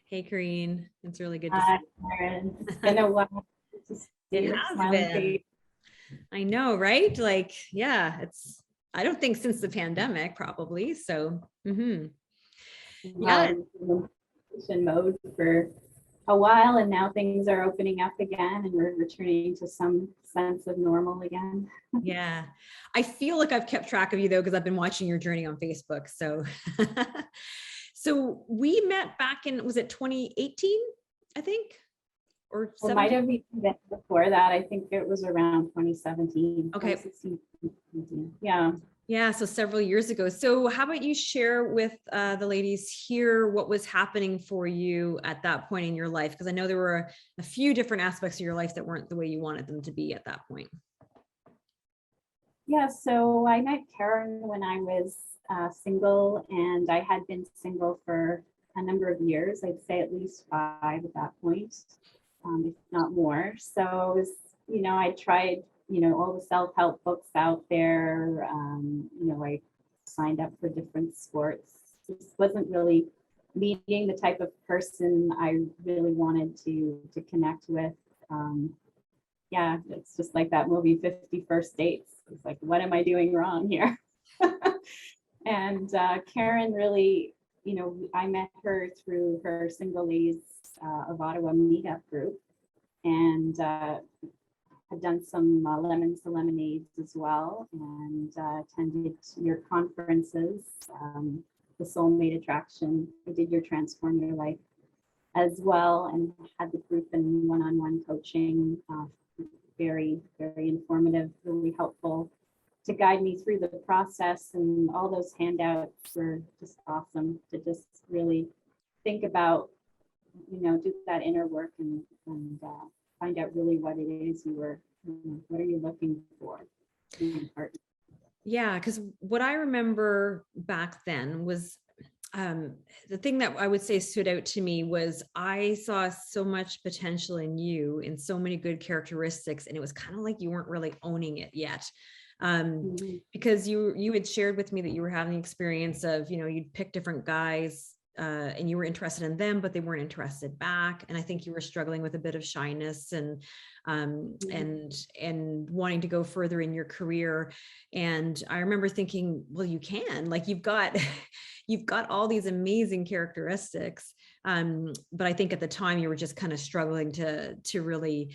Hey, Karine. It's really good to see Hi, Karen. It's been a while to see you. It your has smiling been. face. I know, right? Like, yeah, I don't think since the pandemic, probably. So, yeah, In vacation mode for a while, and now things are opening up again, and we're returning to some sense of normal again. yeah. I feel like I've kept track of you though, because I've been watching your journey on Facebook. So, so we met back in, was it 2018, I think, or It might 17? have even been before that. I think it was around 2017, Okay. 2016, 2017. Yeah. Yeah, so several years ago. So how about you share with the ladies here what was happening for you at that point in your life? Because I know there were a few different aspects of your life that weren't the way you wanted them to be at that point. Yeah, so I met Karen when I was single, and I had been single for a number of years. I'd say at least 5 at that point, if not more. So it was, I tried, all the self-help books out there. I signed up for different sports. This wasn't really meeting the type of person I really wanted to connect with. Um, yeah, it's just like that movie 50 First Dates. It's like, what am I doing wrong here? And Karen really, I met her through her Single Ladies of Ottawa meetup group, and had done some Lemons to Lemonades as well, and attended your conferences, the Soulmate Attraction. I did your Transform Your Life as well, and had the group and one-on-one coaching. Very, very informative, really helpful to guide me through the process. And all those handouts were just awesome to just really think about, do that inner work and find out really what it is what are you looking for in your partner. Yeah, because what I remember back then was the thing that I would say stood out to me was I saw so much potential in you in so many good characteristics, and it was kind of like you weren't really owning it yet. Because you had shared with me that you were having the experience of, you'd pick different guys and you were interested in them, but they weren't interested back. And I think you were struggling with a bit of shyness and wanting to go further in your career. And I remember thinking, well, you can, like, you've got all these amazing characteristics. But I think at the time you were just kind of struggling to really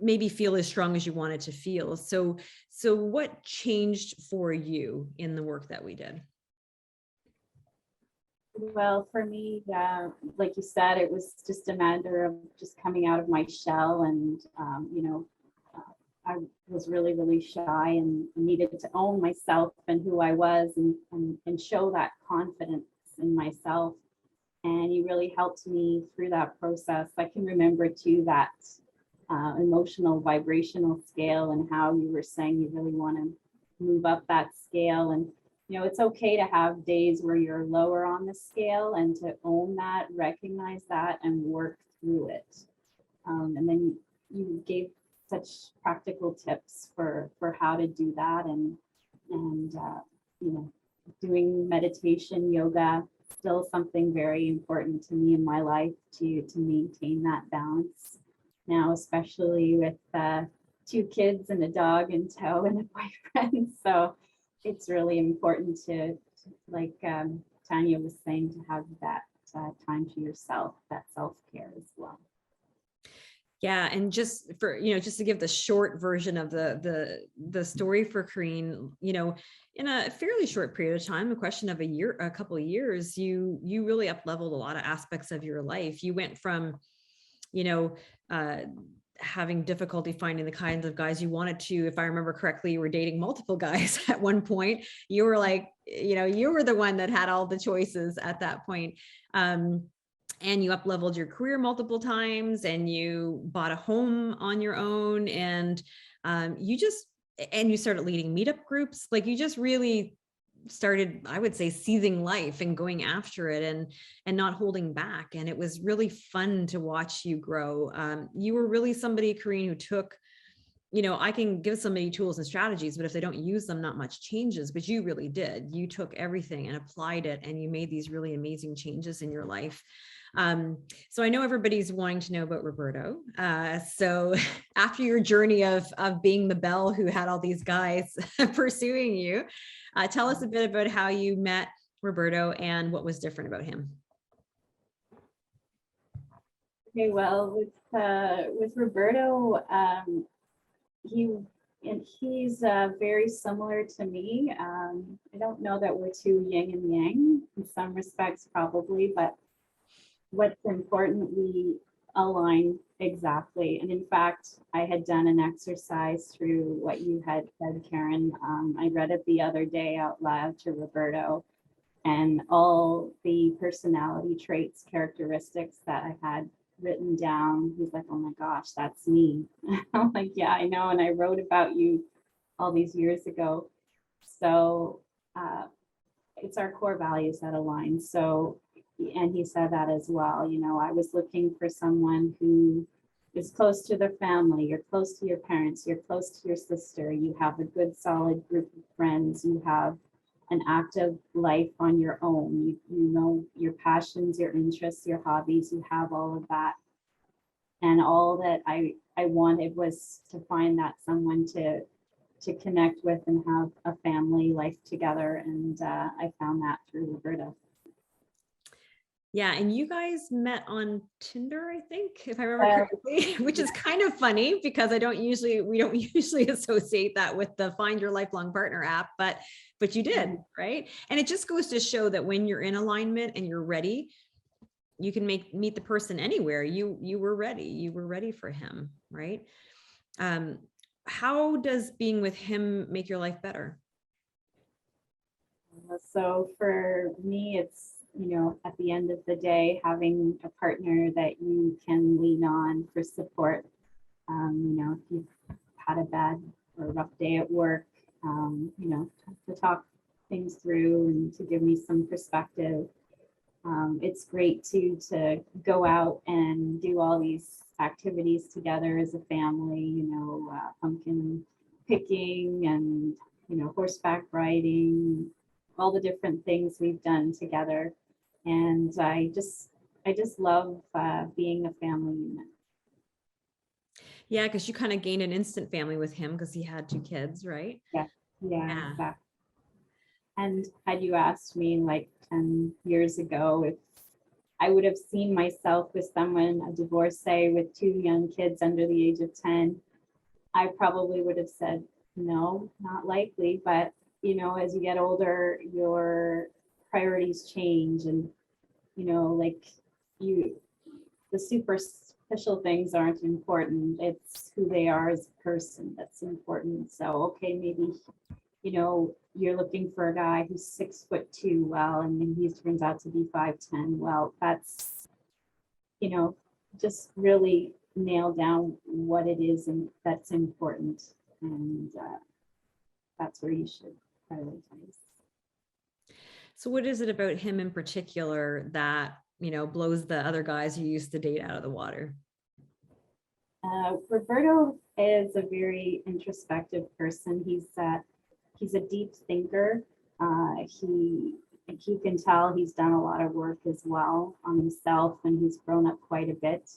maybe feel as strong as you wanted to feel. So what changed for you in the work that we did? Well, for me, like you said, it was just a matter of just coming out of my shell, and I was really, really shy and needed to own myself and who I was, and show that confidence in myself. And you really helped me through that process. I can remember too that emotional vibrational scale, and how you were saying you really want to move up that scale. And it's okay to have days where you're lower on the scale, and to own that, recognize that, and work through it. And then you gave such practical tips for how to do that, and doing meditation, yoga, still something very important to me in my life, to maintain that balance now, especially with 2 kids and a dog in tow and a boyfriend. So it's really important to like Tanya was saying, to have that time to yourself, that self-care as well. Yeah, and just for just to give the short version of the story for Karine, in a fairly short period of time, a question of a couple of years, you really up leveled a lot of aspects of your life. You went from having difficulty finding the kinds of guys you wanted to. If I remember correctly, you were dating multiple guys at one point. You were like, you were the one that had all the choices at that point. And you up leveled your career multiple times, and you bought a home on your own, and you started leading meetup groups. Like, you just really started, I would say, seizing life and going after it, and not holding back. And it was really fun to watch you grow. You were really somebody, Karine, who took you know, I can give somebody tools and strategies, but if they don't use them, not much changes. But you really did. You took everything and applied it, and you made these really amazing changes in your life. So I know everybody's wanting to know about Roberto. So after your journey of being the belle who had all these guys pursuing you, tell us a bit about how you met Roberto and what was different about him. Okay, well, with Roberto, he's very similar to me. I don't know that we're too yin and yang in some respects, probably, but what's important, we align exactly. And in fact, I had done an exercise through what you had said, Karen. I read it the other day out loud to Roberto, and all the personality traits, characteristics that I had written down. He's like, oh my gosh, that's me. I'm like, yeah, I know. And I wrote about you all these years ago. So it's our core values that align. So, and he said that as well. You know, I was looking for someone who is close to their family, you're close to your parents, you're close to your sister, you have a good solid group of friends, you have an active life on your own. You know your passions, your interests, your hobbies, you have all of that. And all that I wanted was to find that someone to connect with and have a family life together. And I found that through Roberta. Yeah, and you guys met on Tinder, I think, if I remember correctly, which is kind of funny because we don't usually associate that with the Find Your Lifelong Partner app, but you did, right? And it just goes to show that when you're in alignment and you're ready, you can meet the person anywhere. You were ready for him, right? How does being with him make your life better? So for me, it's, you know, at the end of the day, having a partner that you can lean on for support. You know, if you've had a bad or rough day at work, you know, to talk things through and to give me some perspective. It's great to go out and do all these activities together as a family, you know, pumpkin picking and, you know, horseback riding, all the different things we've done together. And I just love being a family unit. Yeah, because you kind of gained an instant family with him because he had 2 kids, right? Yeah. Exactly. And had you asked me like 10 years ago if I would have seen myself with someone, a divorcee with 2 young kids under the age of 10, I probably would have said, no, not likely. But, you know, as you get older, your priorities change, and, you know, like the superficial things aren't important. It's who they are as a person that's important. So, okay, maybe, you know, you're looking for a guy who's 6'2", well, and then he turns out to be 5'10". Well, that's, you know, just really nail down what it is and that's important, and that's where you should prioritize. So what is it about him in particular that, you know, blows the other guys you used to date out of the water? Roberto is a very introspective person. He's a deep thinker. You can tell he's done a lot of work as well on himself, and he's grown up quite a bit,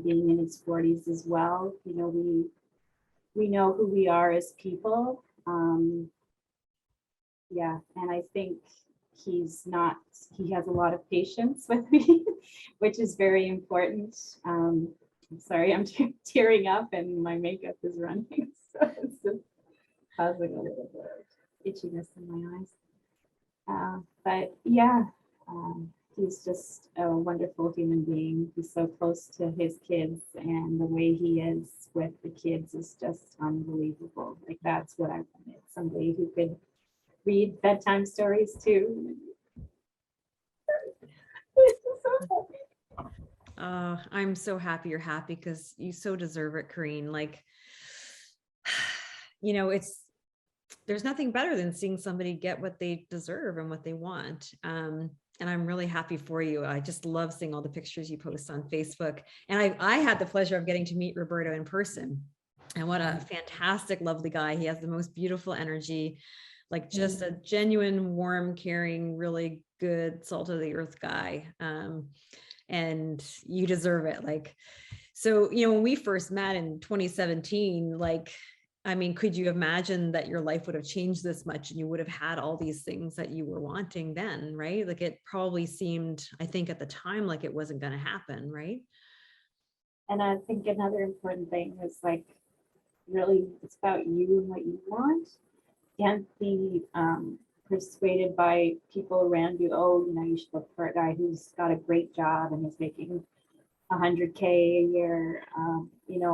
being in his 40s as well. You know, we know who we are as people. Yeah, and I think he has a lot of patience with me, which is very important. I'm sorry, I'm tearing up and my makeup is running, so it's just causing a little bit of itchiness in my eyes. But yeah, he's just a wonderful human being. He's so close to his kids, and the way he is with the kids is just unbelievable. Like, that's what I wanted, somebody who could read bedtime stories too. I'm so happy you're happy because you so deserve it, Karine. Like, you know, there's nothing better than seeing somebody get what they deserve and what they want. And I'm really happy for you. I just love seeing all the pictures you post on Facebook. And I had the pleasure of getting to meet Roberto in person. And what a fantastic, lovely guy. He has the most beautiful energy, like just a genuine, warm, caring, really good, salt of the earth guy. And you deserve it. Like, so, when we first met in 2017, like, I mean, could you imagine that your life would have changed this much and you would have had all these things that you were wanting then, right? Like it probably seemed, I think at the time, like it wasn't going to happen, right? And I think another important thing is like really it's about you and what you want. Can't be persuaded by people around you. Oh, you should look for a guy who's got a great job and is making 100K a year.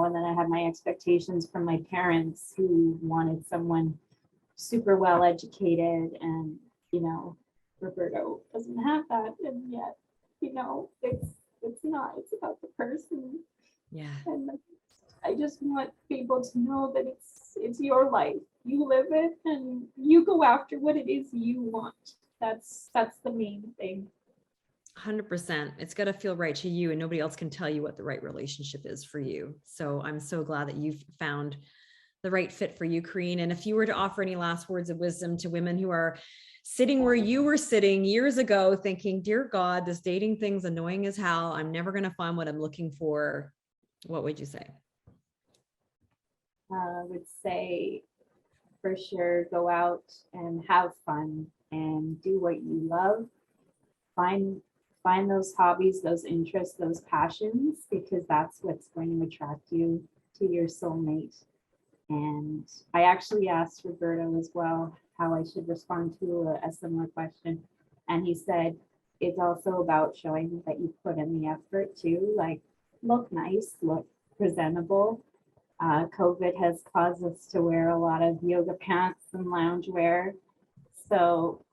And then I had my expectations from my parents who wanted someone super well educated, and Roberto doesn't have that, and yet it's not. It's about the person. Yeah. And I just want people to know that it's your life. You live it and you go after what it is you want. That's the main thing. 100%. It's got to feel right to you, and nobody else can tell you what the right relationship is for you. So I'm so glad that you've found the right fit for you, Karine. And if you were to offer any last words of wisdom to women who are sitting where you were sitting years ago thinking, dear God, this dating thing's annoying as hell, I'm never going to find what I'm looking for, what would you say? I would say for sure go out and have fun and do what you love. Find those hobbies, those interests, those passions, because that's what's going to attract you to your soulmate. And I actually asked Roberto as well how I should respond to a similar question. And he said, it's also about showing that you put in the effort too, like look nice, look presentable. COVID has caused us to wear a lot of yoga pants and loungewear. So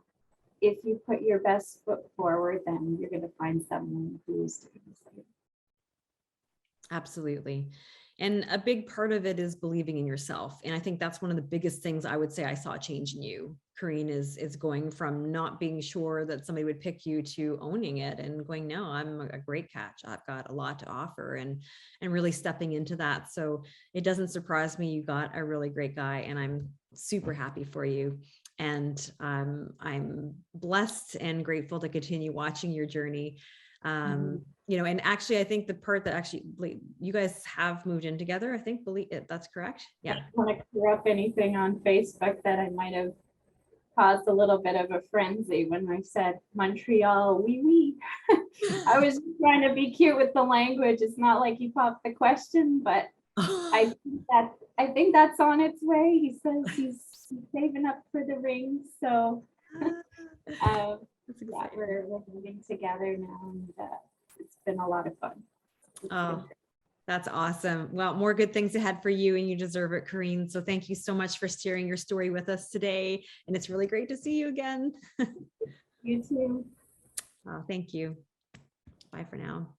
if you put your best foot forward, then you're going to find someone who's doing the same. Absolutely. And a big part of it is believing in yourself. And I think that's one of the biggest things I would say I saw change in you, Karine, is going from not being sure that somebody would pick you to owning it and going, no, I'm a great catch. I've got a lot to offer, and really stepping into that. So it doesn't surprise me. You got a really great guy, and I'm super happy for you. And I'm blessed and grateful to continue watching your journey. And actually, I think the part that actually you guys have moved in together, I think, believe it, that's correct. Yeah. I don't want to clear up anything on Facebook that I might have caused a little bit of a frenzy when I said Montreal, oui. I was trying to be cute with the language. It's not like he popped the question, but I think that's on its way. He says he's saving up for the ring. So we're moving together now, and it's been a lot of fun. That's awesome. Well, more good things ahead for you, and you deserve it, Karine. So thank you so much for sharing your story with us today. And it's really great to see you again. You too. Thank you. Bye for now.